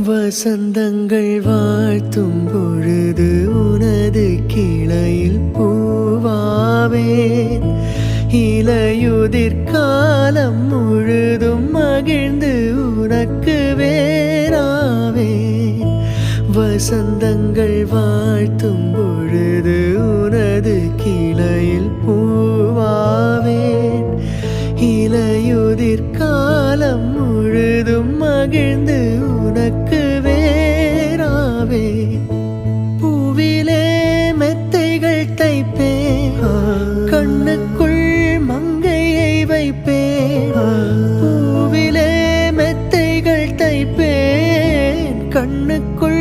வசந்தங்கள் வாழ்த்தும் பொழுது உனது கிளையில் பூவாவேன். இலையுதிர் காலம் முழுதும் மகிழ்ந்து உனக்கு வேறாவேன். வசந்தங்கள் வாழ்த்தும் பொழுது உனது கிளையில் பூவாவேன். இலையுதிர் காலம் முழுதும் மகிழ்ந்து உனக்கு வேறாவேன். பூவிலே மெத்தைகள் தைப்பேன், கண்ணுக்குள் மங்கையை வைப்பேன். பூவிலே மெத்தைகள் தைப்பேன், கண்ணுக்குள்